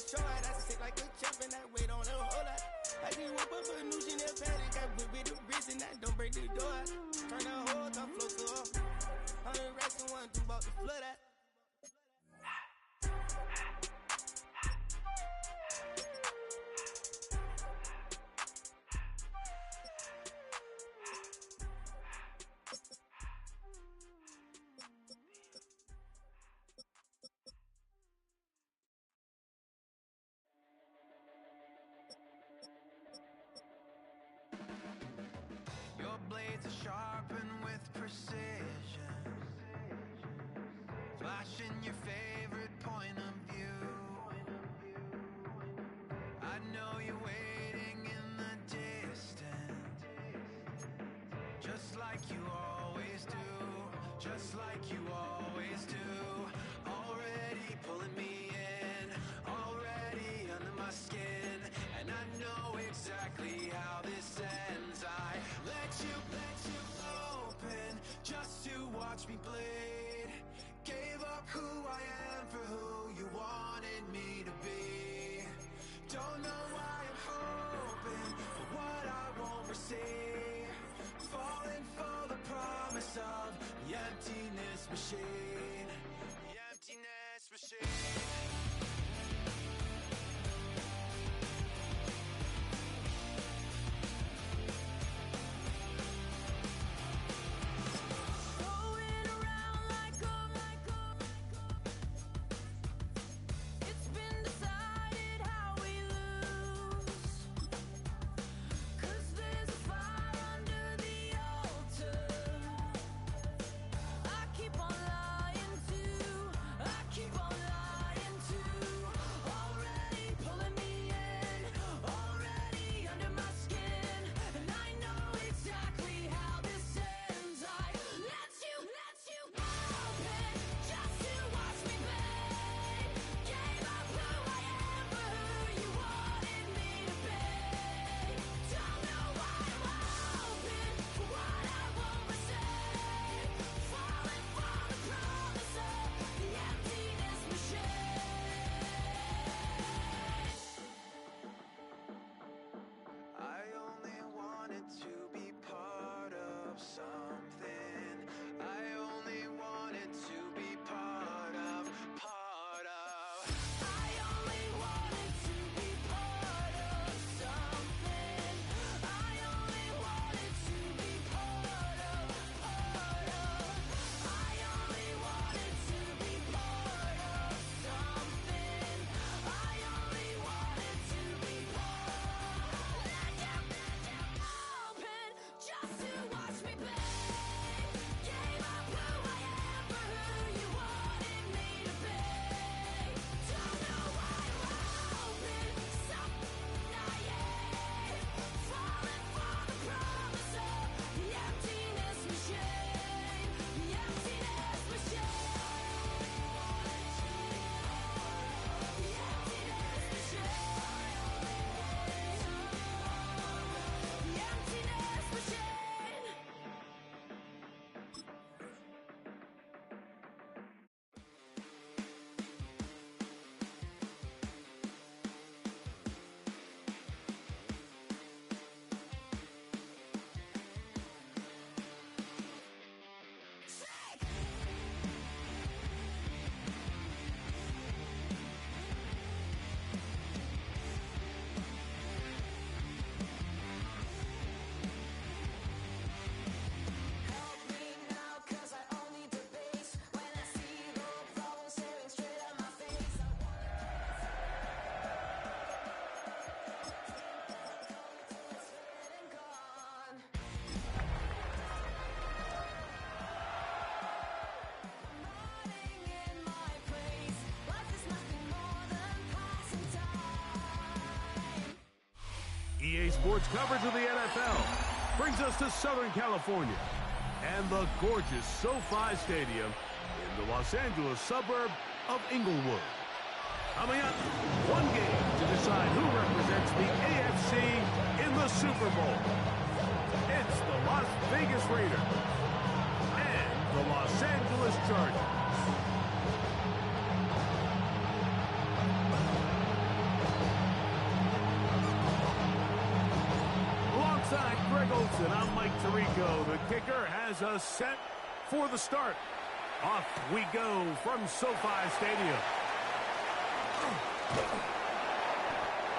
Detroit, I sit like a champ and I wait on a whole lot. I just whip up a new Chanel paddock, got whip with the bricks and I don't break the door. Turn the whole top float to off. 100 racks and one, two about to flood out. Your blades are sharpened with precision, flashing your favorite point of view. I know you're waiting in the distance, just like you always do, just like you always do. Already pulling me in, already under my skin, and I know exactly how this ends. I let you open just to watch me bleed. Gave up who I am for who you wanted me to be. Don't know why I'm hoping for what I won't receive. Falling for the promise of the emptiness machine. The emptiness machine. EA Sports coverage of the NFL brings us to Southern California and the gorgeous SoFi Stadium in the Los Angeles suburb of Inglewood. Coming up, one game to decide who represents the AFC in the Super Bowl. It's the Las Vegas Raiders and the Los Angeles Chargers. Greg Olson, I'm Mike Tirico. The kicker has us set for the start. Off we go from SoFi Stadium.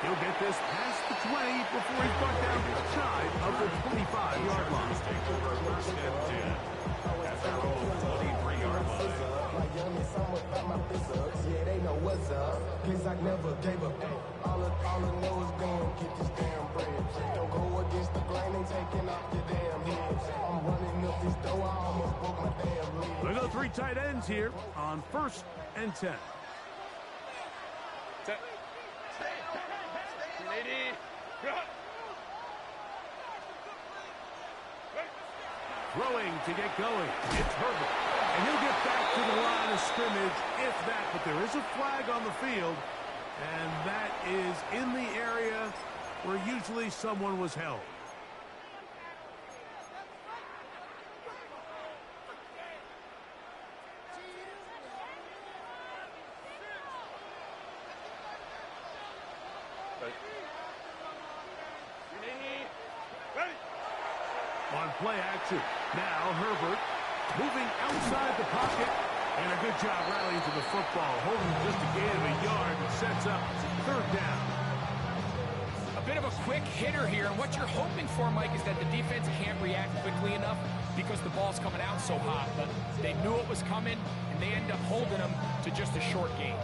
He'll get this past the 20 before he's brought down shy of the 25-yard line. First and 10 at their own 23-yard line. Yeah, they know what's up. Cause I never gave up. All I know is going get this damn bread. Don't go against the grain, they taking off your damn head. I'm running up this door, I almost broke my damn leg. There go three tight ends here on 1st and 10. Throwing to get going. It's Herbert. And he'll get back to the line of scrimmage, if that. But there is a flag on the field, and that is in the area where usually someone was held. On play action. Now Herbert moving outside the pocket. And a good job rallying to the football. Holding just a gain of a yard and sets up 3rd down. A bit of a quick hitter here. And what you're hoping for, Mike, is that the defense can't react quickly enough because the ball's coming out so hot. But they knew it was coming, and they end up holding them to just a short gain.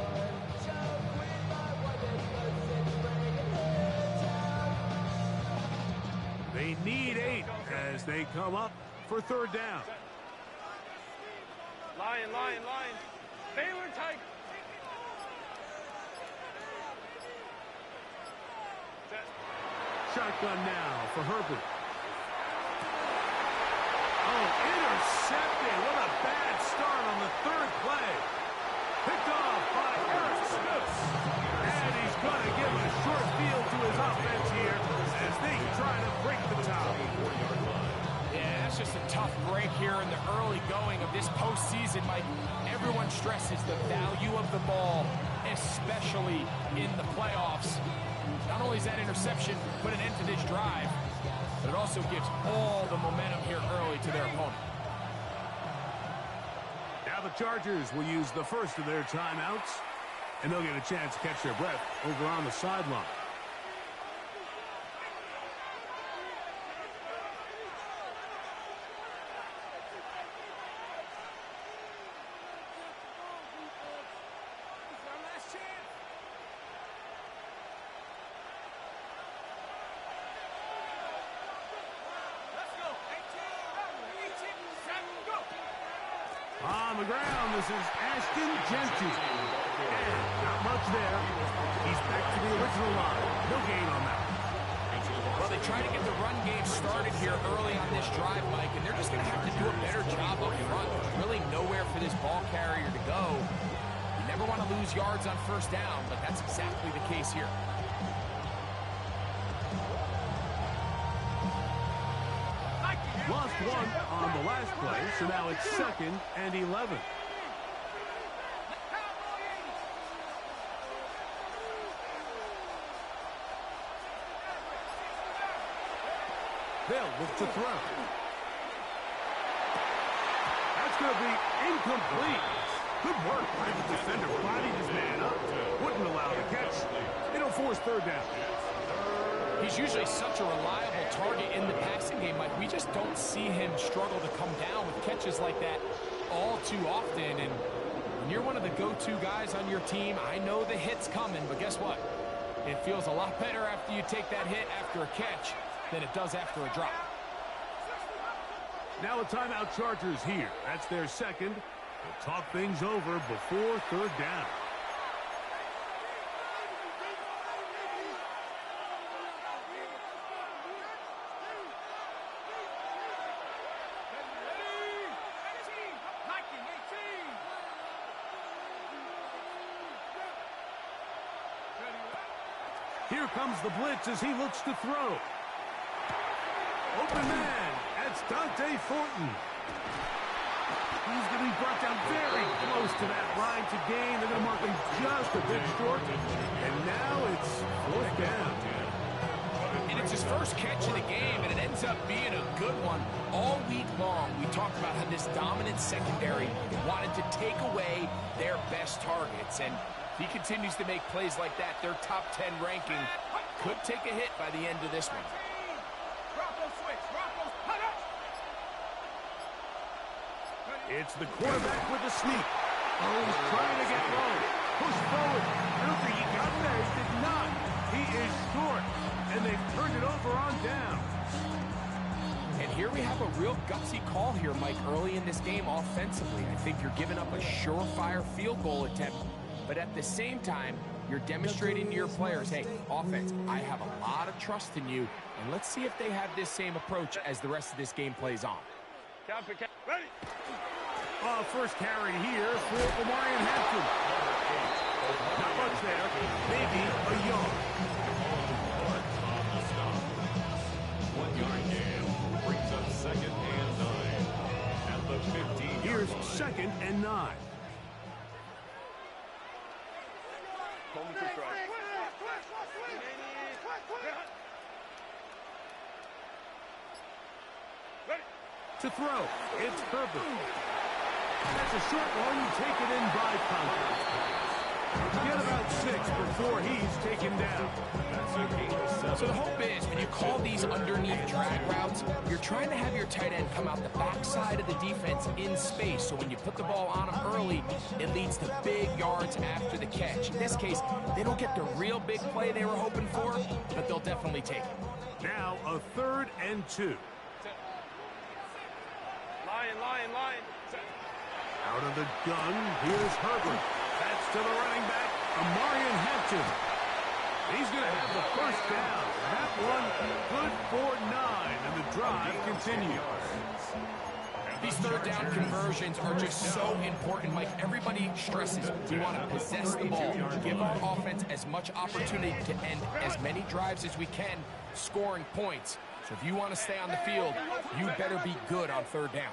They need 8 as they come up for 3rd down. Lion. Baylor Tiger. Shotgun now for Herbert. Oh, intercepted. What a bad start on the 3rd play. Picked off by Eric Smith. And he's going to give a short field to his offense here as they try to break the tie. Yeah, that's just a tough break here in the early going of this postseason, Mike. Everyone stresses the value of the ball, especially in the playoffs. Not only is that interception put an end to this drive, but it also gives all the momentum here early to their opponent. Now the Chargers will use the first of their timeouts, and they'll get a chance to catch their breath over on the sideline. On the ground, this is Ashton Jeanty. And not much there. He's back to the original line. No gain on that. Well, they try to get the run game started here early on this drive, Mike, and they're just going to have to do a better job up front. There's really nowhere for this ball carrier to go. You never want to lose yards on 1st down, but that's exactly the case here. Lost 1 on the last play, so now it's 2nd and 11. They'll look to throw. That's going to be incomplete. Good work by the defender. Bodied his man up. Wouldn't allow the catch. It'll force 3rd down. He's usually such a reliable target in the passing game, Mike. We just don't see him struggle to come down with catches like that all too often. And when you're one of the go-to guys on your team, I know the hit's coming, but guess what? It feels a lot better after you take that hit after a catch than it does after a drop. Now a timeout Chargers here. That's their 2nd. They'll talk things over before 3rd down. Here comes the blitz as he looks to throw. Open man, that's Dante Thornton. He's going to be brought down very close to that line to gain. They're going to mark him just a bit short. And now it's 4th down. And It's his first catch of the game, and it ends up being a good one. All week long, we talked about how this dominant secondary wanted to take away their best targets, and if he continues to make plays like that, their top 10 ranking could take a hit by the end of this one. It's the quarterback with the sneak. Oh, he's trying to get low. Push forward. I don't think he got there. He did not. He is short. And they've turned it over on down. And here we have a real gutsy call here, Mike, early in this game offensively. I think you're giving up a surefire field goal attempt, but at the same time, you're demonstrating to your players, hey, offense, I have a lot of trust in you, and let's see if they have this same approach as the rest of this game plays on. Ready. First carry here for Omarion Hampton. Not much there. Maybe a yard. One yard gain brings up second and 9. At the 15. Here's second and 9. To throw, it's Herbert. That's a short one, taken in by Conklin. Get about 6 before he's taken down. That's a gain of 7. So the hope is when you call these underneath drag routes, you're trying to have your tight end come out the backside of the defense in space. So when you put the ball on him early, it leads to big yards after the catch. In this case, they don't get the real big play they were hoping for, but they'll definitely take it. Now a 3rd and 2. Line. Out of the gun, here's Herbert. That's to the running back, Omarion Hampton. He's going to have the first down. That one good for 9, and the drive continues. These third down conversions are just so important, Mike. Everybody stresses we want to possess the ball, give our offense as much opportunity to end as many drives as we can, scoring points. So if you want to stay on the field, you better be good on third down.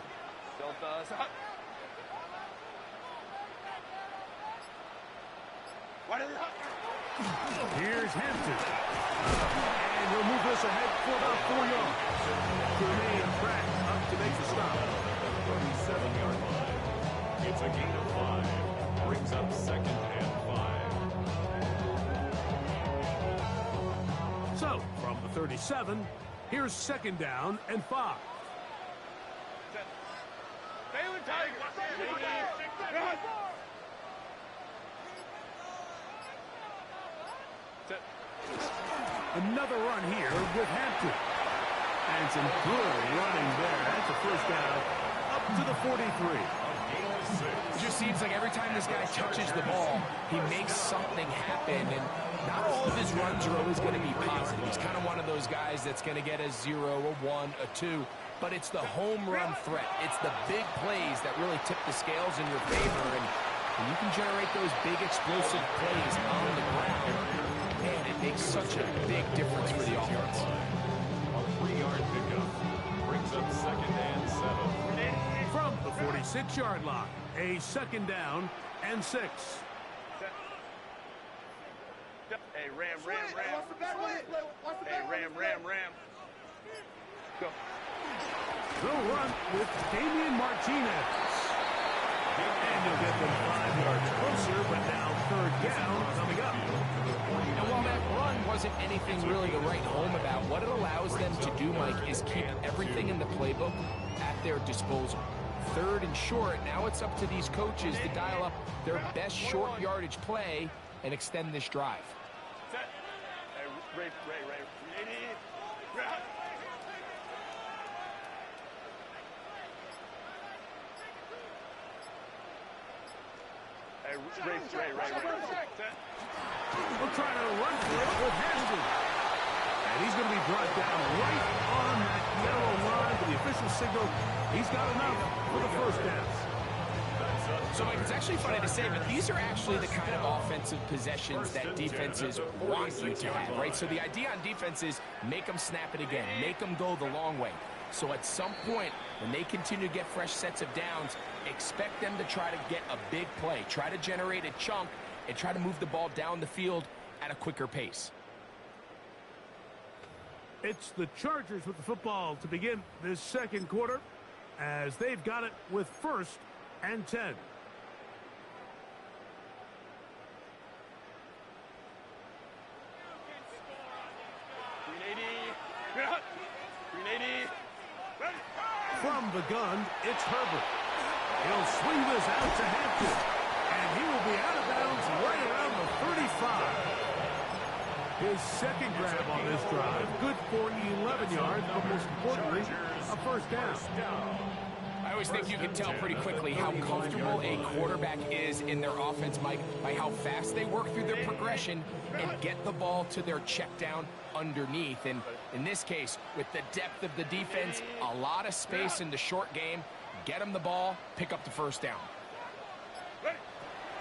Here's Hampton. And he'll move this ahead for about 4 yards. Jermaine Pratt up to make the stop. 37-yard line. It's a gain of 5. Brings up second and 5. So, from the 37, here's second down and 5. Baylor Tigers. Another run here with Hampton. And some good running there. That's a first down up to the 43. It just seems like every time this guy touches the ball, he makes something happen, and not all of his runs are always going to be positive. He's kind of one of those guys that's going to get a 0, a 1, a 2, but it's the home run threat. It's the big plays that really tip the scales in your favor, and when you can generate those big explosive plays on the ground, man, it makes such a big difference for the offense. A 3-yard pickup brings up second and 7. From the 46-yard line, a second down and 6. Hey, Ram. Hey, Ram. Go. They'll run with Damian Martinez. And you'll get them 5 yards closer, but now third down coming up. And while that run wasn't anything really to write home about, what it allows them to do, Mike, is keep everything in the playbook at their disposal. Third and short, now it's up to these coaches to dial up their best short yardage play and extend this drive. Hey, Ray. Ray. We're trying to run for it with Hampton. And he's going to be brought down right on that yellow line to the official signal. He's got enough for the first down. So, Mike, it's actually funny to say, but these are actually the kind of offensive possessions that defenses want you to have, right? So the idea on defense is make them snap it again, make them go the long way. So at some point, when they continue to get fresh sets of downs, expect them to try to get a big play, try to generate a chunk, and try to move the ball down the field at a quicker pace. It's the Chargers with the football to begin this second quarter as they've got it with 1st and 10. From the gun, it's Herbert. He'll swing this out to Hampton, and he will be out of bounds right around the 35. His second grab on this drive, good for 11 yards, but most importantly, a first down. I always think you can tell pretty quickly how comfortable a quarterback is in their offense, Mike, by how fast they work through their progression and get the ball to their check down underneath. And in this case, with the depth of the defense, a lot of space in the short game, get them the ball, pick up the first down.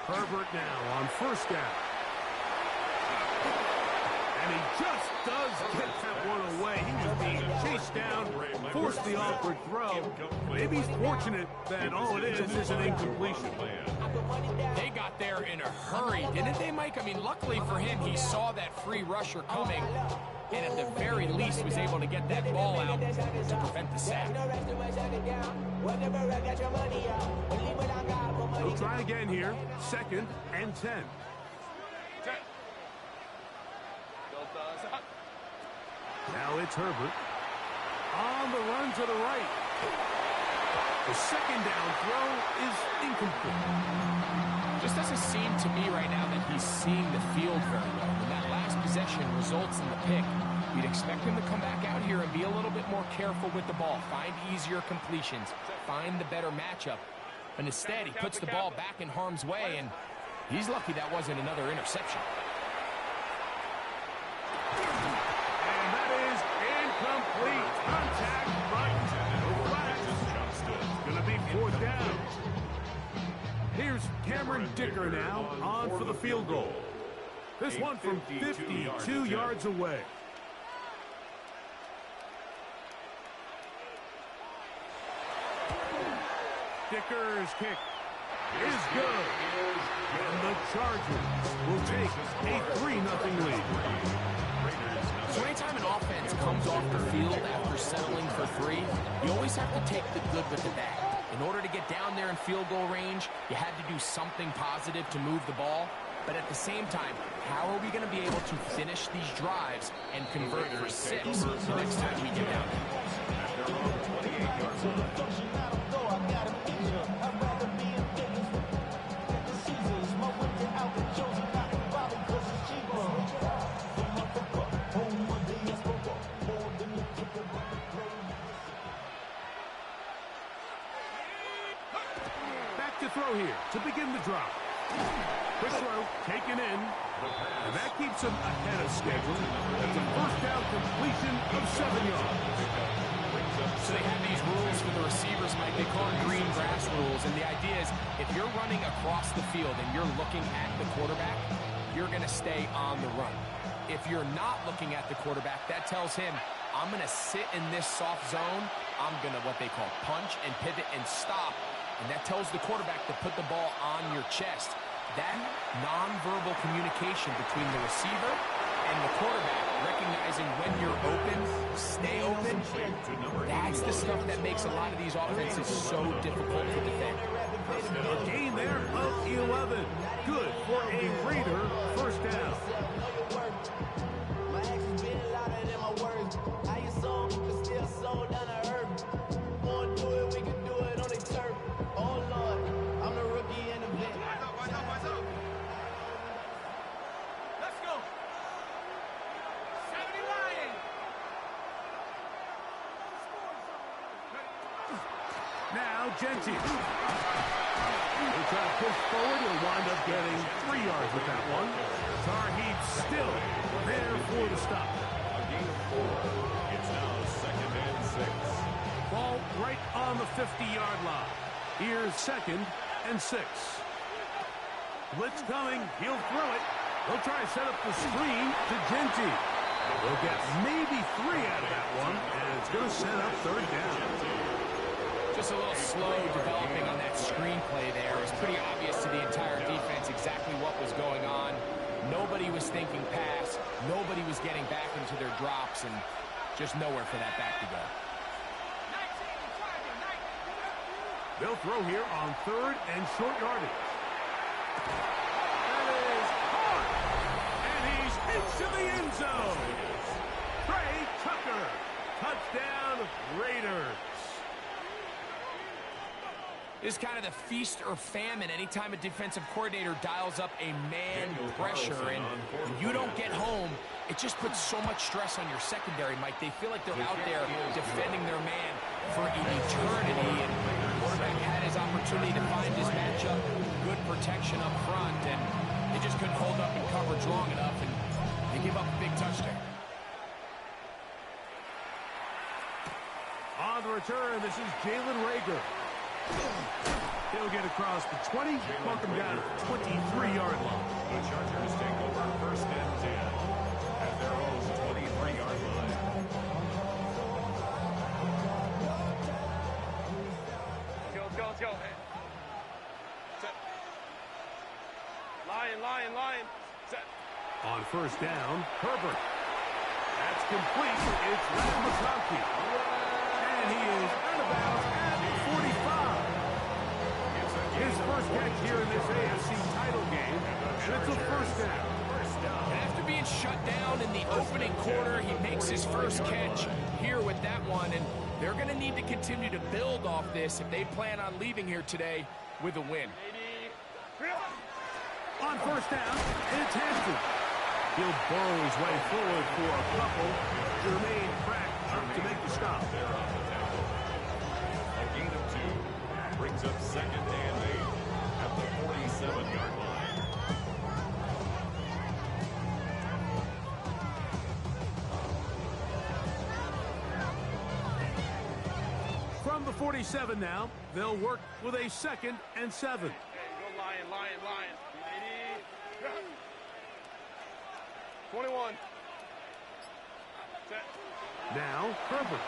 Herbert now on first down. And he just does get that one away. He was being chased down, forced the awkward throw. Maybe he's fortunate that all it is an incompletion. They got there in a hurry, didn't they, Mike? I mean, luckily for him, he saw that free rusher coming, and at the very least was able to get that ball out to prevent the sack. He'll try again here, 2nd and 10. Now it's Herbert on the run to the right. The second down throw is incomplete. Just doesn't seem to me right now that he's seeing the field very well. When that last possession results in the pick, you'd expect him to come back out here and be a little bit more careful with the ball, find easier completions, find the better matchup. But instead, he puts the ball back in harm's way, and he's lucky that wasn't another interception. And that is incomplete. Contact, but no flags. It's going to be 4th down. Here's Cameron Dicker now on for the field goal. This one from 52 yards away. Dicker's kick is good. And the Chargers will take a 3-0 lead. So anytime an offense comes off the field after settling for 3, you always have to take the good with the bad. In order to get down there in field goal range, you had to do something positive to move the ball. But at the same time, how are we going to be able to finish these drives and convert for 6 the next time we get down there? Back to throw here to begin the drop. Quick throw taken in, and that keeps him ahead of schedule. That's a first down completion of 7 yards. So they have these rules for the receivers, Mike. They call them green grass rules, and the idea is if you're running across the field and you're looking at the quarterback, you're going to stay on the run. If you're not looking at the quarterback, that tells him, I'm going to sit in this soft zone. I'm going to what they call punch and pivot and stop. And that tells the quarterback to put the ball on your chest. That nonverbal communication between the receiver and the quarterback, recognizing when you're open, stay open, that's the stuff that makes a lot of these offenses so difficult to defend. A gain there of 11. Good for a Raider first down. My actions been louder than my words. I ain't sold, but still sold down to earth. Wanna do it, we can do it on the turf. Oh Lord, I'm the rookie in the vet. Let's go. 70 Lions. Now Gentile. He'll try to push forward. He'll wind up getting 3 yards with that one. Tarheed still there for the stop. A gain of 4. It's now 2nd and 6. Ball right on the 50-yard line. Here's 2nd and 6. Blitz coming. He'll throw it. He'll try to set up the screen to Gentile. He'll get maybe 3 out of that one, and it's going to set up 3rd down. Just a little slow developing on that screenplay there. It was pretty obvious to the entire defense exactly what was going on. Nobody was thinking pass. Nobody was getting back into their drops. And Just nowhere for that back to go. They'll throw here on 3rd and short yardage. That is hard. And he's into the end zone. Trey Tucker. Touchdown, Raiders. This is kind of the feast or famine anytime a defensive coordinator dials up a man pressure. And when you don't get home, it just puts so much stress on your secondary, Mike. They feel like they're out there defending their man for an eternity. And the quarterback had his opportunity to find his matchup, good protection up front, and they just couldn't hold up in coverage long enough, and they give up a big touchdown. On the return, this is Jalen Reagor. He'll get across the 20, mark him down at the 23-yard line. The Chargers take over 1st and 10 at their own 23-yard line. Let's go. Set. Lion. Set. On 1st down, Herbert. That's complete. It's Rasmussen. And he is out of bounds at 45. His first catch here in this AFC title game, and it's a 1st down. And after being shut down in the opening quarter, he makes his first catch here with that one, and they're going to need to continue to build off this if they plan on leaving here today with a win. On 1st down, it's Hampton. He'll burrow his way forward for a couple. Jermaine Pratt up to make the stop. A gain of 2 brings up 2nd and 8 at the 47-yard line. From the 47 now, they'll work with a 2nd and 7. Go Lion. 21. Set. Now, Herbert.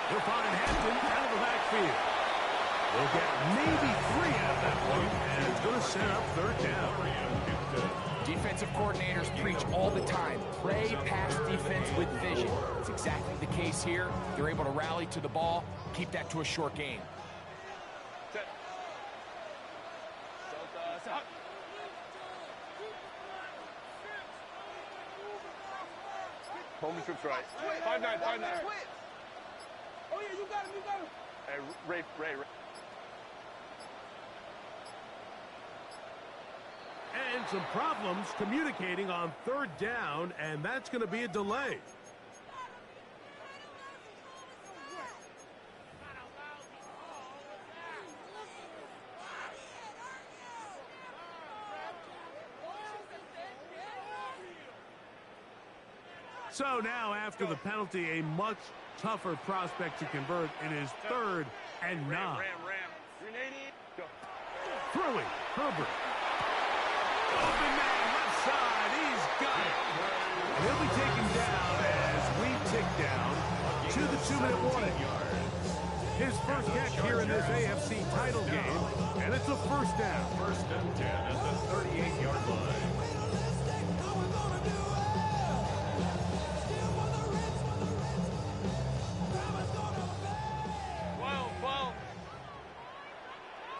He'll find Hampton out of the backfield. They'll get maybe 3 out of that one, and it's going to set up 3rd down. Defensive coordinators preach all the time, play pass defense with vision. It's exactly the case here. They're able to rally to the ball, keep that to a short game. Set. Set. Home trips right. 5-9. Oh, yeah, you got him. Hey, Ray. And some problems communicating on 3rd down, and that's going to be a delay. So now, after the penalty, a much tougher prospect to convert in his 3rd and 9. Ram. Grenade. Go. Throwing, Herbert. Open man, left side, he's got it. And he'll be taken down as we tick down to the 2-minute warning. His first catch here in this AFC title game, and it's a 1st down. 1st and 10 at the 38-yard line.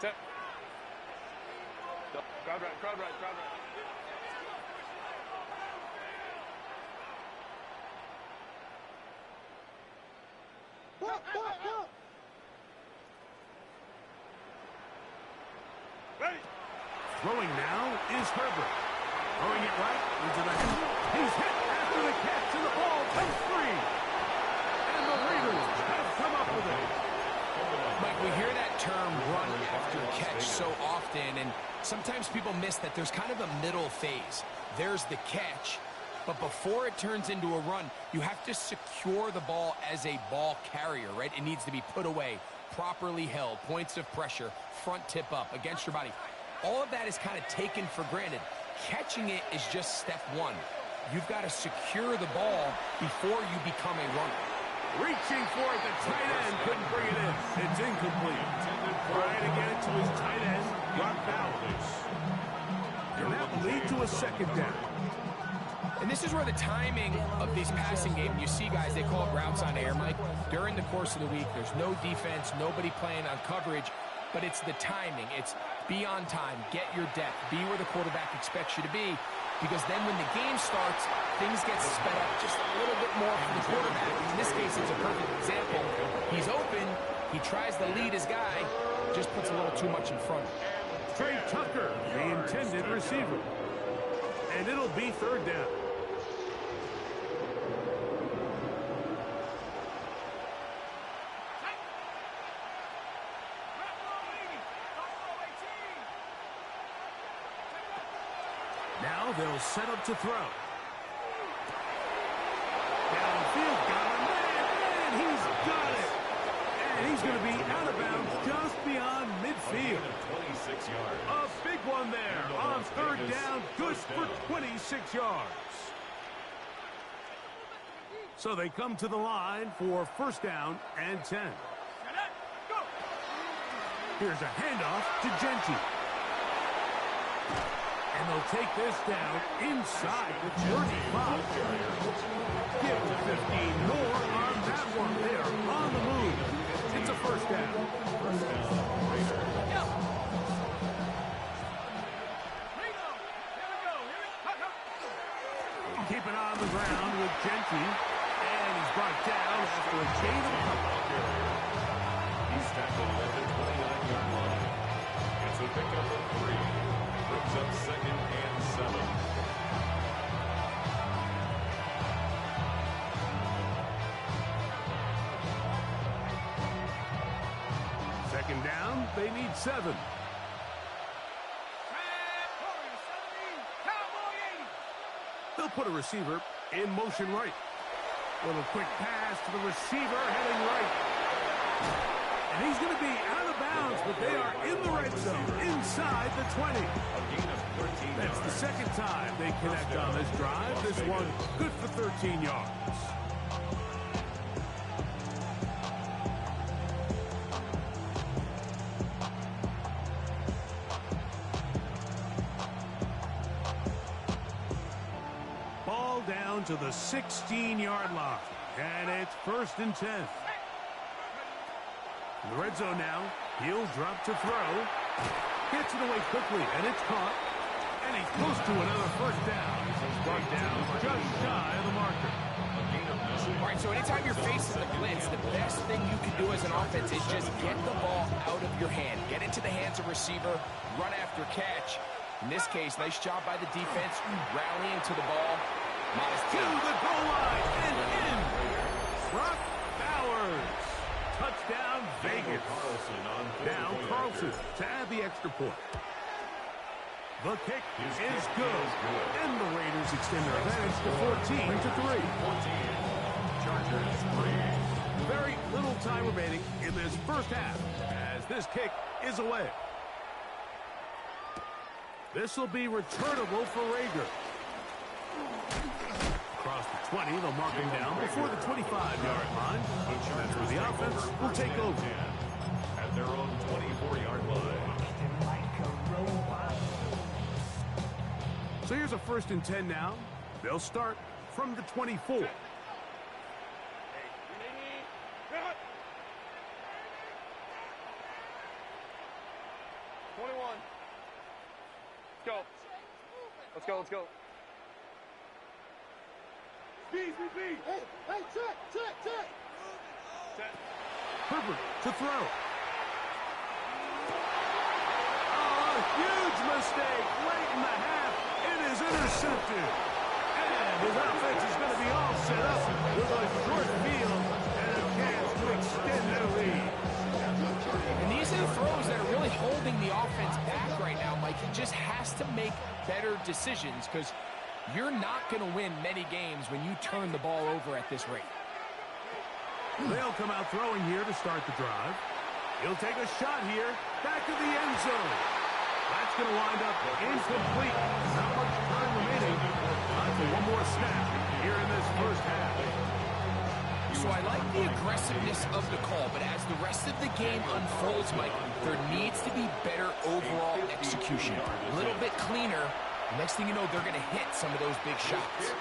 Set. Crowd right. Ready. Throwing now is Herbert. Throwing it right into the hand. He's hit after the catch, and the ball comes free. And the Raiders have come up with it. Mike, we hear that term run after catch so often, and sometimes people miss that there's kind of a middle phase. There's the catch, but before it turns into a run, you have to secure the ball as a ball carrier, right? It needs to be put away, properly held, points of pressure, front tip up against your body. All of that is kind of taken for granted. Catching it is just step 1. You've got to secure the ball before you become a runner. Reaching for it, the tight end couldn't bring it in. It's incomplete. Trying to get it to his tight end, Brock Bowers. And that will lead to a 2nd down. And this is where the timing of this passing game, you see guys, they call it routes on air, Mike. During the course of the week, there's no defense, nobody playing on coverage, but it's the timing. It's be on time, get your depth, be where the quarterback expects you to be, because then when the game starts, things get sped up just a little bit more for the quarterback. In this case, it's a perfect example. He's open, he tries to lead his guy, just puts a little too much in front. Trey Tucker, the intended receiver. And it'll be third down. Now they'll set up to throw. Downfield, got him, and he's got it. And he's going to be out of bounds just beyond midfield. 26 yards. A big one there on third down, good for 26 yards. So they come to the line for first down and 10. Here's a handoff to Genty. And they'll take this down inside the 35. Give them 15 more on that one. They are on the move. It's a first down. Keep it on the ground with Genty. And he's brought down after a chain of couple. He's tackled at the 29-yard line. It's a pickup of 3. Brings up second and 7. Second down, they need 7. They'll put a receiver in motion right. Little quick pass to the receiver heading right. And he's going to be out of bounds, but they are in the red zone inside the 20. A gain of 13 That's the second time they connect on this drive. This one good for 13 yards. Ball down to the 16-yard line. And it's first and 10. In the red zone now, he'll drop to throw. Gets it away quickly, and it's caught. And he's close to another first down. He's brought down just shy of the marker. All right, so anytime you're facing the blitz, the best thing you can do as an offense is just get the ball out of your hand. Get into the hands of receiver, run after catch. In this case, nice job by the defense, rallying to the ball. To the goal line and in. Brock Bowers. Touchdown, Vegas. Now Carlson to add the extra point. The kick is good. And the Raiders extend their advantage to 14-3. Chargers 3. Very little time remaining in this first half as this kick is away. This will be returnable for Rager. Across the 20, they'll mark him down before the 25-yard line. That's where the offense will take over. At their own 24-yard line. So here's a first and 10 now. They'll start from the 24. 21. Let's go. Let's go. Hey, check. Herbert to throw. Oh, a huge mistake late in the half. It is intercepted. And his offense is going to be all set up with a short field and a chance to extend their lead. And these are the throws that are really holding the offense back right now, Mike. He just has to make better decisions because you're not going to win many games when you turn the ball over at this rate. They'll come out throwing here to start the drive. He'll take a shot here, back of the end zone. That's going to wind up incomplete. Not much time remaining. Time for one more snap here in this first half. So I like the aggressiveness of the call, but as the rest of the game unfolds, Mike, there needs to be better overall execution. A little bit cleaner Next thing you know, they're going to hit some of those big shots.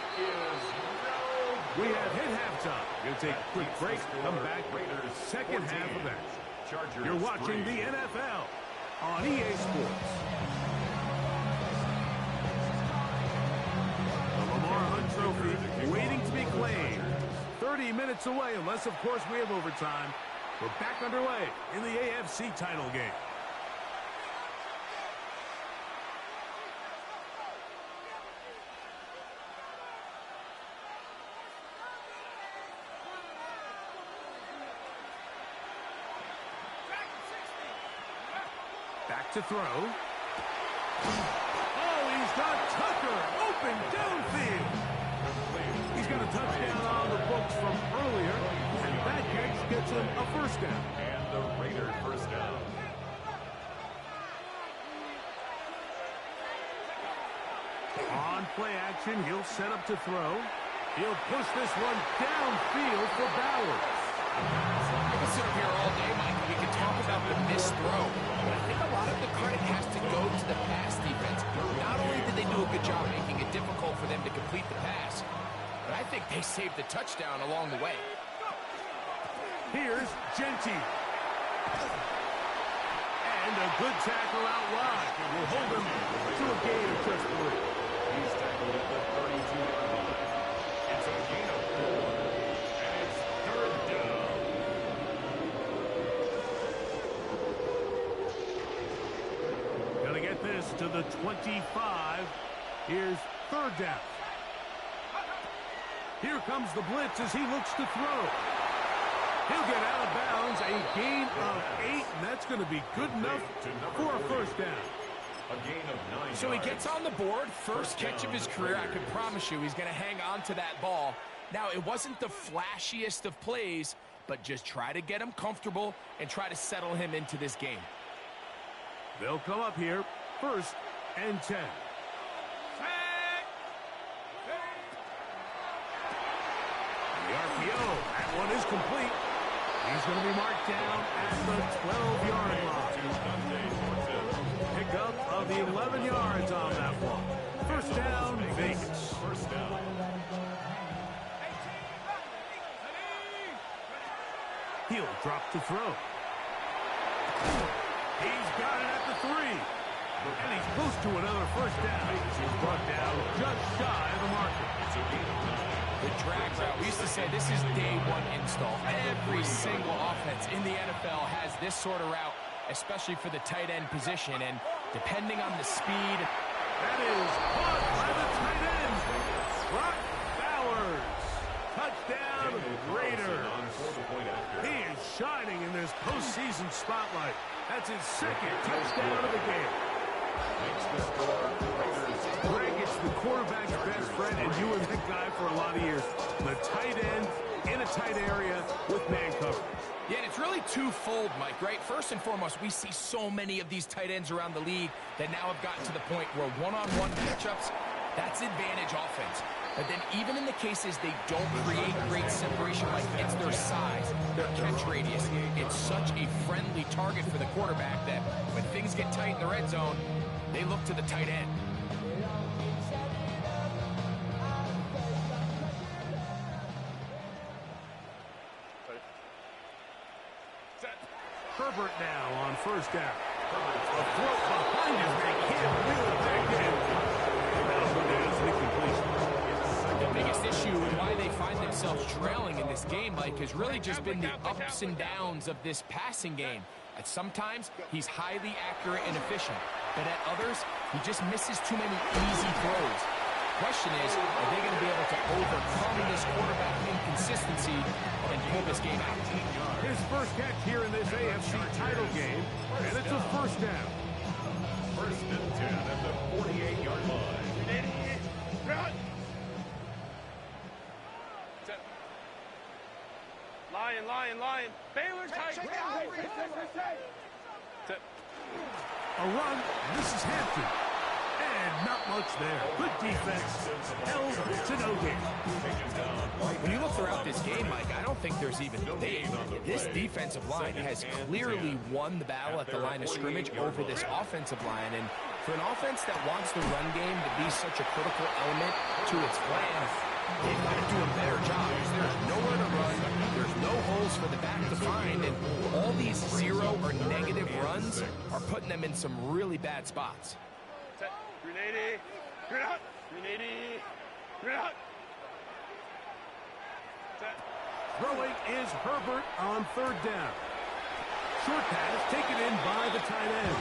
We have hit halftime. Going to take a quick break. Come back for the second half of that. You're watching the NFL on EA Sports. The Lamar Hunt Trophy waiting to be claimed. 30 minutes away, unless, of course, we have overtime. We're back underway in the AFC title game. Back to throw. Oh, he's got Tucker open downfield. He's got a touchdown on the books from earlier, and that catch gets him a first down. And the Raiders first down. On play action, he'll set up to throw. He'll push this one downfield for Bowers. I can sit up here all day, Mike, and we can talk about the missed throw. But I think a lot of the credit has to go to the pass defense. Not only did they do a good job making it difficult for them to complete the pass, but I think they saved the touchdown along the way. Here's Genty. And a good tackle out wide. Will hold him to a gain of just 3. He's tackled at the 32-yard line. It's a gain of 4. And it's third down. Gonna get this to the 25. Here's third down. Here comes the blitz as he looks to throw. He'll get out of bounds, a gain of 8, and that's going to be good enough for a first down. A gain of 9 So he yards. gets on the board, first catch of his career. I can promise you he's going to hang on to that ball. Now, it wasn't the flashiest of plays, but just try to get him comfortable and try to settle him into this game. They'll come up here, first and 10. The RPO, that one is complete. He's going to be marked down at the 12-yard line. Pick up of the 11 yards on that one. First down, Vegas. First down. He'll drop to throw. He's got it at the 3. And he's close to another first down. He's brought down just shy of the marker. It's a gain of 9. The drag route, we used to say this is day one install. Every single offense in the NFL has this sort of route, especially for the tight end position. And depending on the speed, that is caught by the tight end. Brock Bowers. Touchdown, Raiders. He is shining in this postseason spotlight. That's his second touchdown of the game. Makes the score. Raiders. Greg, it's the quarterback's best friend, and you were that guy for a lot of years. The tight end in a tight area with man coverage. yeah, and it's really twofold, Mike, right? First and foremost, we see so many of these tight ends around the league that now have gotten to the point where one-on-one matchups, that's advantage offense. But then even in the cases they don't create great separation, like it's their size, their catch radius, it's such a friendly target for the quarterback that when things get tight in the red zone, they look to the tight end. Herbert now on first down. A throw behind him. They can't reel it back in. That'll go down as an incompletion. The biggest issue and why they find themselves trailing in this game, Mike, has really just been the ups and downs of this passing game. At sometimes, he's highly accurate and efficient, but at others, he just misses too many easy throws. Question is, are they going to be able to overcome this quarterback inconsistency and pull this game out? His first catch here in this AFC title game, and it's a first down. First and 10 at the 48-yard line. Lion. Baylor tight. A run. This is Hampton. And not much there. Good defense. Held to no gain. When you look throughout this game, Mike, I don't think there's even debate. This defensive line has clearly won the battle at the line of scrimmage over this offensive line. And For an offense that wants the run game to be such a critical element to its plan, they've got to do a better job. There's nowhere to run. There's no holes for the back to find. And all these zero or negative runs are putting them in some really bad spots. Set. Grenade. Grenade. Grenade. Grenade. Set. Throwing is Herbert on third down. Short pass taken in by the tight end.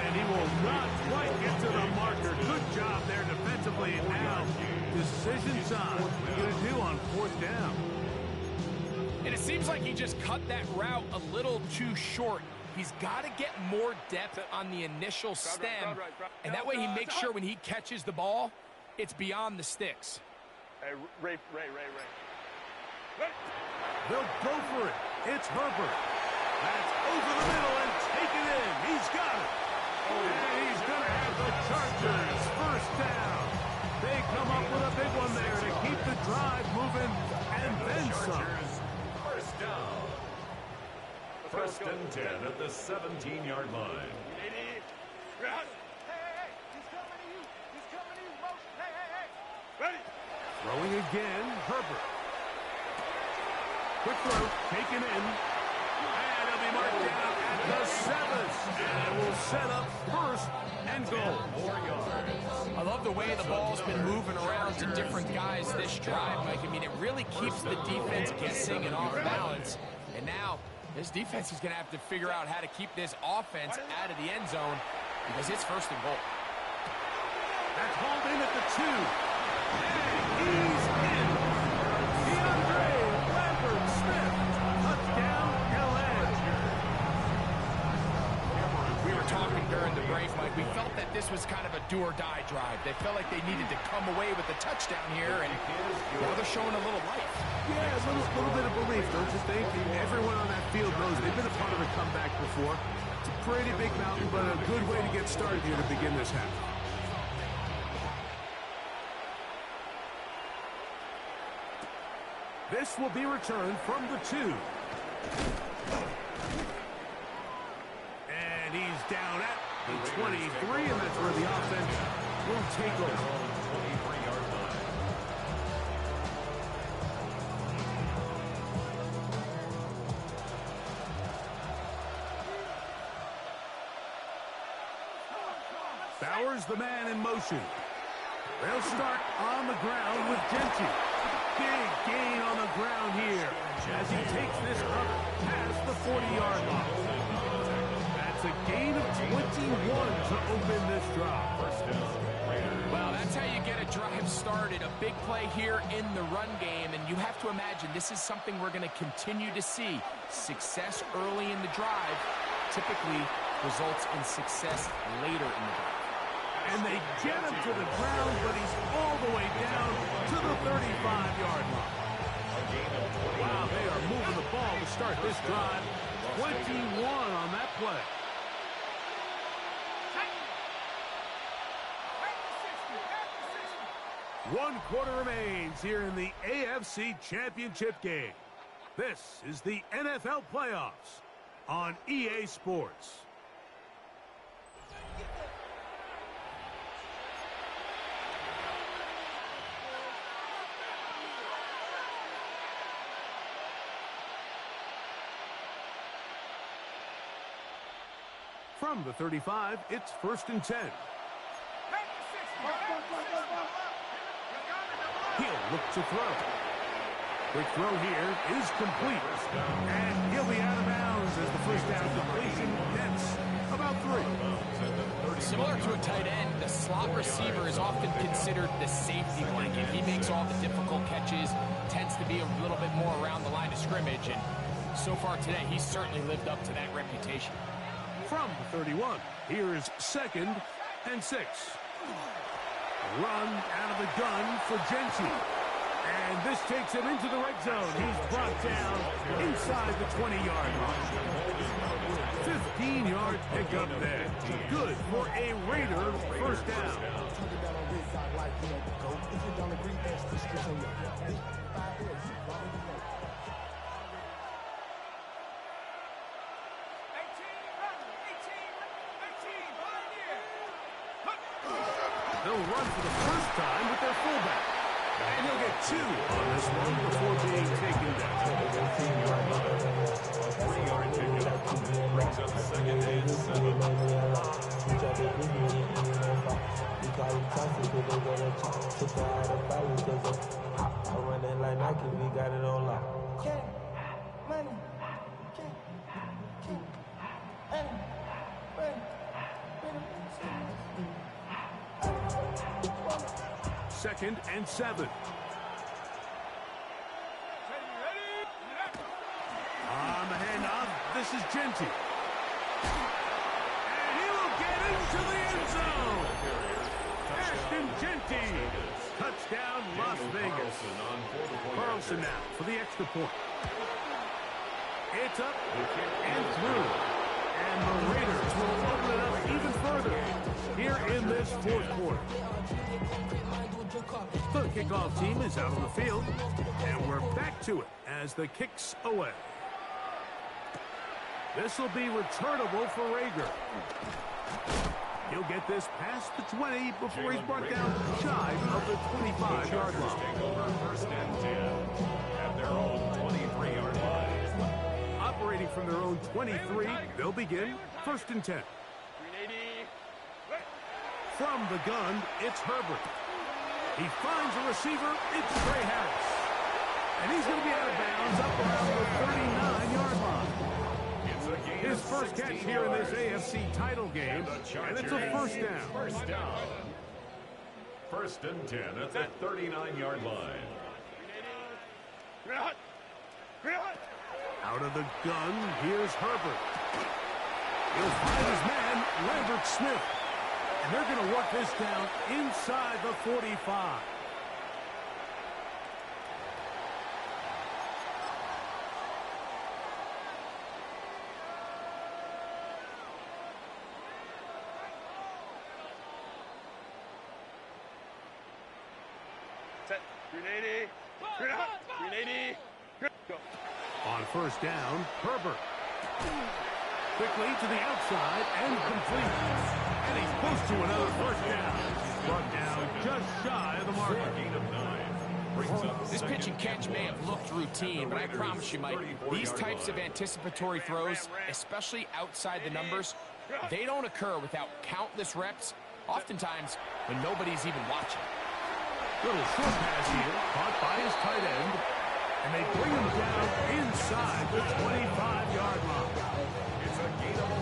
And he will not quite get to the marker. Good job there defensively. And now, decision time. What are you going to do on fourth down? And it seems like he just cut that route a little too short. He's got to get more depth on the initial stem. And that way he makes sure when he catches the ball, it's beyond the sticks. Hey, Ray. They'll go for it. It's Herbert. That's over the middle and taken in. He's got it. And he's going to have the Chargers first down. They come up with a big one there to keep the drive moving and then some. First down. First and 10 at the 17-yard line. Grenade. Grenade. Hey. He's coming to you. He's coming to you. Motion. Hey. Ready. Throwing again, Herbert. Quick throw, taken in. And he'll be marked down at the 7. And it will set up first and goal. 4 yards. I love the way the ball's been moving around to different guys this drive, Mike. I mean, it really keeps the defense guessing and off balance. And now, this defense is going to have to figure out how to keep this offense out of the end zone because it's first and goal. That's hauled in at the 2. And he's in. DeAndre Lambert-Smith. Touchdown, LA. We were talking during the break, Mike. We felt that this was kind of a do-or-die drive. They felt like they needed to come away with the touchdown here, and now they're showing a little life. Yeah, a little bit of belief, don't you think? Everyone on that field knows they've been a part of a comeback before. It's a pretty big mountain, but a good way to get started here to begin this half. This will be returned from the 2. And he's down at the 23, and that's where the offense will take over. 23-yard line. Bowers, the man in motion. They'll start on the ground with Genty. Big gain on the ground here as he takes this up past the 40-yard line. That's a gain of 21 to open this drive. Well, that's how you get a drive started. A big play here in the run game, and you have to imagine this is something we're going to continue to see. Success early in the drive typically results in success later in the drive. And they get him to the ground, but he's all the way down to the 35-yard line. Wow, they are moving the ball to start this drive. 21 on that play. One quarter remains here in the AFC Championship game. This is the NFL Playoffs on EA Sports. From the 35, it's first and 10. He'll look to throw. Quick throw here is complete. And he'll be out of bounds as the first down completion gets about 3. Similar to a tight end, the slot receiver is often considered the safety blanket. He makes all the difficult catches, tends to be a little bit more around the line of scrimmage, and so far today, he's certainly lived up to that reputation. From the 31, here is second and 6. Run out of the gun for Genty. And this takes him into the red zone. He's brought down inside the 20-yard line. 15-yard pickup there. Good for a Raider first down. they'll run for the first time with their fullback. And he'll get 2 on this one before being taken down. A 3-yard pickup. Brings up second and 7. I run it like Nike, we got it on lock. Money. Second and 7. On the handoff, this is Genty. And he will get into the end zone. Ashton Genty. Touchdown, Las Vegas. Carlson now for the extra point. It's up and through. And the Raiders will open it up even further here in this fourth quarter. The kickoff team is out on the field, and we're back to it as the kick's away. This will be returnable for Rager. He'll get this past the 20 before he's brought down shy of the 25-yard line. Take over first and 10 at their own 23-yard line. Operating from their own 23, they'll begin first and 10. From the gun, it's Herbert. He finds a receiver, it's Trey Harris. And he's going to be out of bounds up around the 39-yard line. His first catch here in this AFC title game, and it's a first down. First and 10 at that 39-yard line. Out of the gun, here's Herbert. He'll find his man, Lambert Smith. And they're going to work this down inside the 45. Set. 380. 380. Go. On first down, Herbert. Quickly to the outside and complete. And he's close to another first down. Brought down just shy of the mark. Gain of 9. This pitch and catch may have looked routine, but I promise you, Mike, these types of anticipatory throws, especially outside the numbers, they don't occur without countless reps, oftentimes when nobody's even watching. Little short pass here, caught by his tight end, and they bring him down inside the 25-yard line. It's a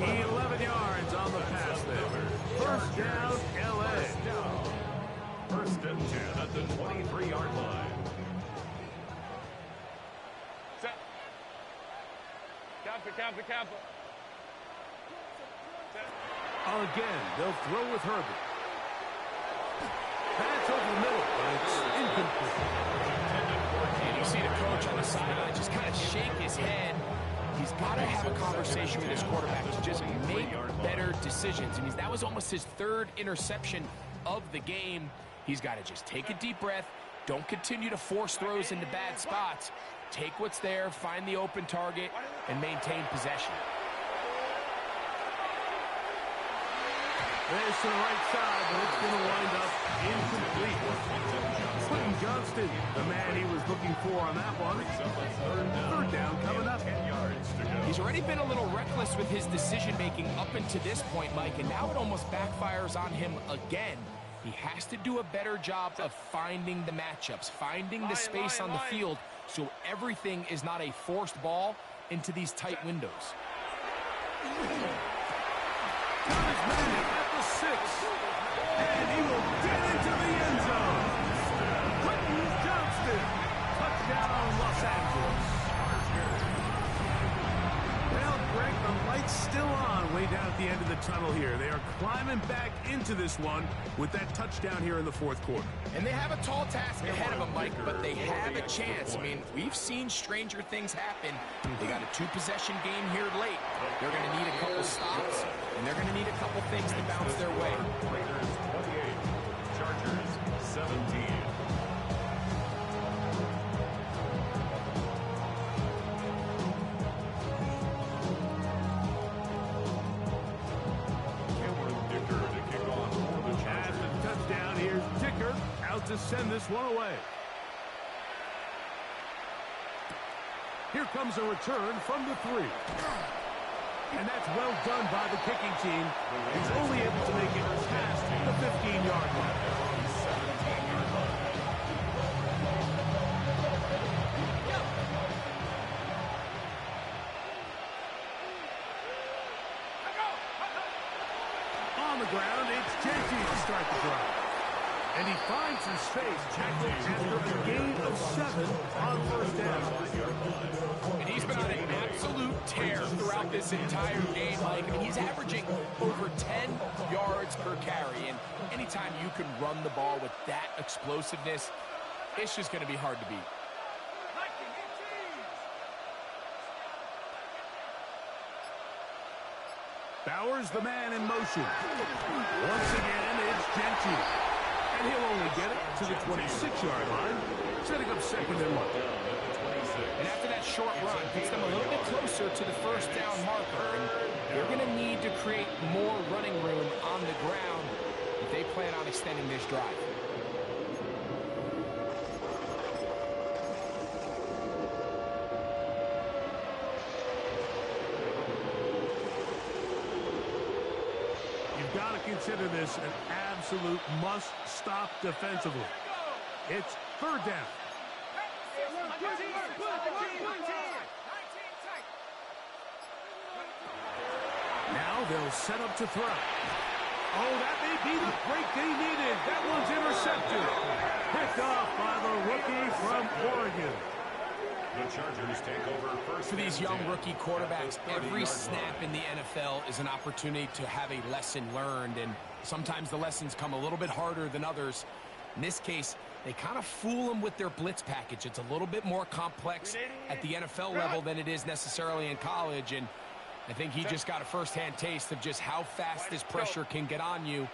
gain of 11 yards on the pass there. First down, L.A. First and 10 at the 23-yard line. Set. Camper. Set. Again, they'll throw with Herbert. That's over the middle, but it's incomplete. And you see the coach on the sideline just kind of shake his head. He's got to have a conversation with his quarterback to just make better decisions. I mean, that was almost his third interception of the game. He's got to just take a deep breath. Don't continue to force throws into bad spots. Take what's there, find the open target, and maintain possession. There's to the right side, but it's going to wind up incomplete. Quentin Johnston, the man he was looking for on that one. Third down coming up. He's already been a little reckless with his decision-making up until this point, Mike, and now it almost backfires on him again. He has to do a better job of finding the matchups, finding the space on the field so everything is not a forced ball into these tight windows. Got his man at the 6, and he will get into the end zone. Quentin Johnston, touchdown Los Angeles. Well, Greg, the light's still on way down at the end of the tunnel here. They are climbing back into this one with that touchdown here in the fourth quarter. And they have a tall task ahead of them, Mike, but they have a chance. I mean, we've seen stranger things happen. They got a 2-possession game here late. They're going to need a couple stops, and they're going to need a couple things to bounce their way. Raiders 28, Chargers 17. to send this one away. Here comes a return from the 3. And that's well done by the kicking team. He's only able to make it past the 15-yard line. On the ground, it's Genty to start the drive. And he finds his space tackled after a gain of 7 on first down. And he's been on an absolute tear throughout this entire game, Mike. I mean, he's averaging over 10 yards per carry. And anytime you can run the ball with that explosiveness, it's just going to be hard to beat. Bowers, the man in motion. Once again, it's Genty. And he'll only get it to the 26-yard line, setting up 2nd and 1. And after that short run, gets them a little bit closer to the first down marker. And they're going to need to create more running room on the ground if they plan on extending this drive. You've got to consider this an absolute must-stop defensively. It's 3rd down. Now they'll set up to throw. Oh, that may be the break they needed. That one's intercepted. Picked off by the rookie from Oregon. The Chargers take over first. For these young rookie quarterbacks, every snap in the NFL is an opportunity to have a lesson learned, and sometimes the lessons come a little bit harder than others. In this case, they kind of fool them with their blitz package. It's a little bit more complex at the NFL level than it is necessarily in college, and I think he just got a first-hand taste of just how fast this pressure can get on you,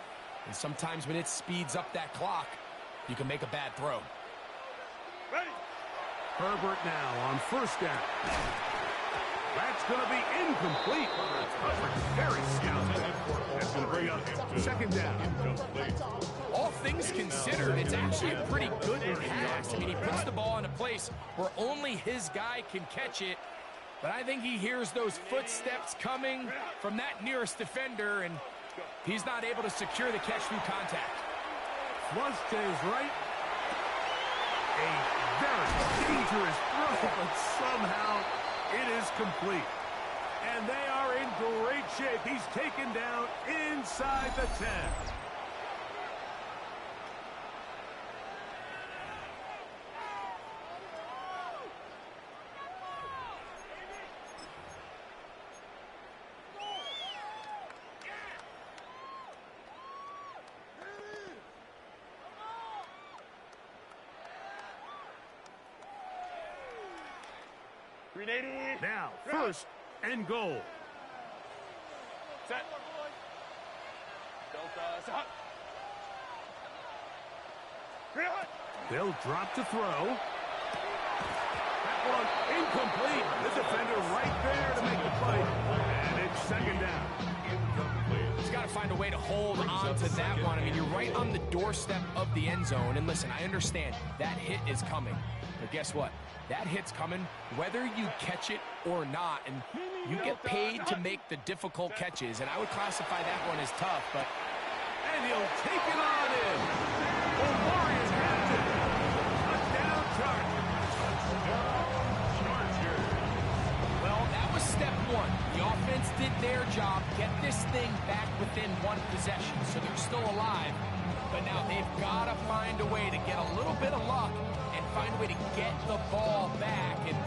and sometimes when it speeds up that clock, you can make a bad throw. Herbert now on first down. That's going to be incomplete. Very scouted. That's going to bring up 2nd down. All things considered, it's actually a pretty good pass. I mean, he puts the ball in a place where only his guy can catch it. But I think he hears those footsteps coming from that nearest defender, and he's not able to secure the catch through contact. Flush to his right. A very dangerous throw, but somehow it is complete. And they are in great shape. He's taken down inside the 10. Now, 1st and goal. Set. Delta. They'll drop to throw. That one incomplete. The defender right there to make the play. And it's 2nd down. He's got to find a way to hold on to that one. I mean, you're right on the doorstep of the end zone. And listen, I understand that hit is coming. But guess what? That hit's coming whether you catch it or not. And you get paid to make the difficult catches. And I would classify that one as tough, but... And he'll take it on in. The Warriors have it. Touchdown, Chargers. Well, that was step one. The offense did their job, get this thing back within one possession, so they're still alive. But now they've got to find a way to get a little bit of luck and find a way to get the ball back, and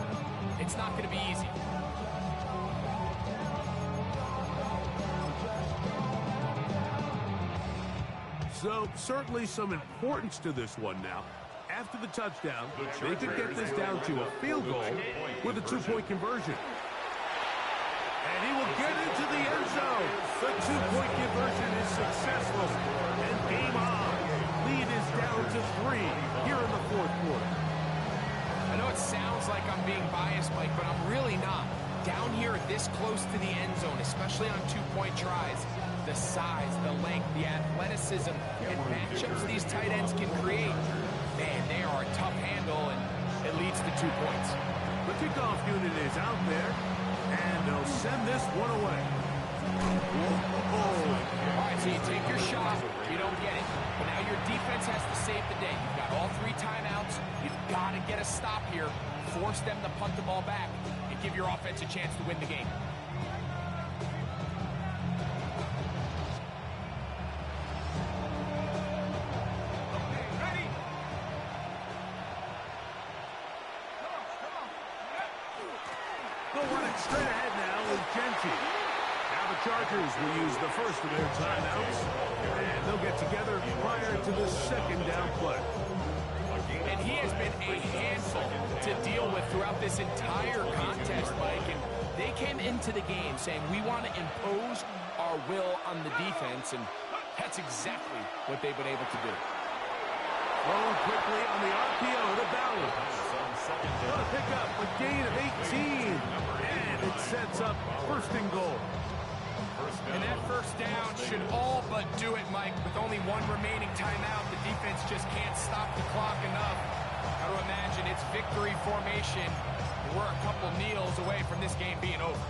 it's not going to be easy. So, certainly some importance to this one now. After the touchdown, they could get this down to a field goal with a 2-point conversion. And he will get into the end zone. The 2-point conversion is successful. And game on. Lead is down to 3 here in the 4th quarter. I know it sounds like I'm being biased, Mike, but I'm really not. Down here this close to the end zone, especially on 2-point tries, the size, the length, the athleticism, and matchups these tight ends can create. Man, they are a tough handle, and it leads to 2 points. The kickoff unit is out there, and they'll send this one away. All right, so you take your shot, you don't get it. But now your defense has to save the day. You've got all 3 timeouts. You've got to get a stop here, force them to punt the ball back, and give your offense a chance to win the game. They'll run it straight ahead now with Genty. Now the Chargers will use the first of their timeouts, and they'll get together prior to the second down play. And he has been a handful to deal with throughout this entire contest, Mike. And they came into the game saying, we want to impose our will on the defense, and that's exactly what they've been able to do. Thrown quickly on the RPO to Ballard. What a pickup, a gain of 18. And it sets up first and goal. And that first down should all but do it, Mike. With only 1 remaining timeout, the defense just can't stop the clock enough. Got to imagine it's victory formation. We're a couple kneels away from this game being over.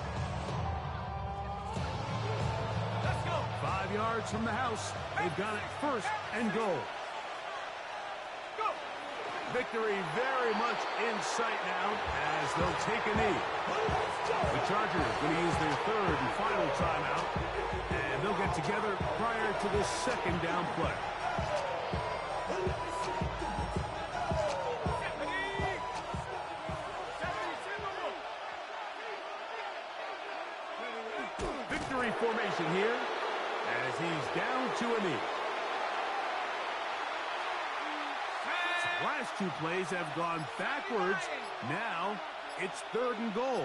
Let's go. 5 yards from the house. They've got it first and goal. Victory very much in sight now as they'll take a knee. The Chargers going to use their third and final timeout, and they'll get together prior to the second down play. Victory formation here as he's down to a knee. Last 2 plays have gone backwards. Now it's third and goal.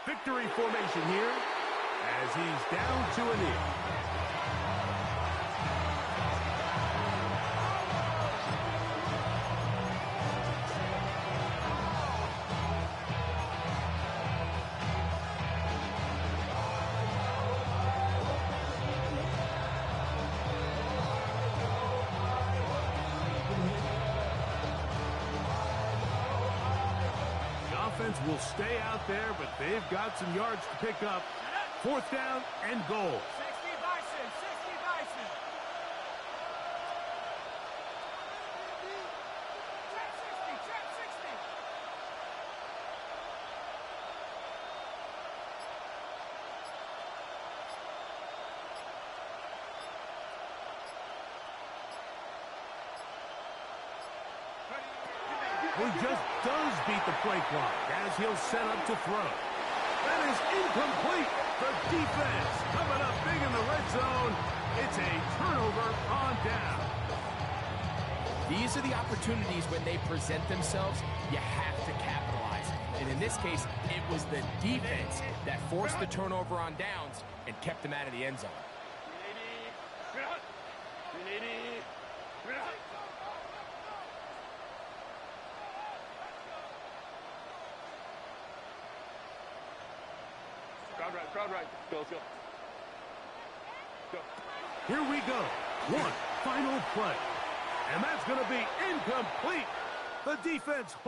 Victory formation here as he's down to a knee. Will stay out there, but they've got some yards to pick up. 4th down and goal. 60 Bison, 60 Bison. Check 60. He just does beat the play clock as he'll set up to throw. That is incomplete. The defense coming up big in the red zone. It's a turnover on down. These are the opportunities when they present themselves, you have to capitalize. And in this case, it was the defense that forced the turnover on downs and kept them out of the end zone. Crowd right. Go, let's go. Go. Here we go. One final play. And that's going to be incomplete. The defense holds.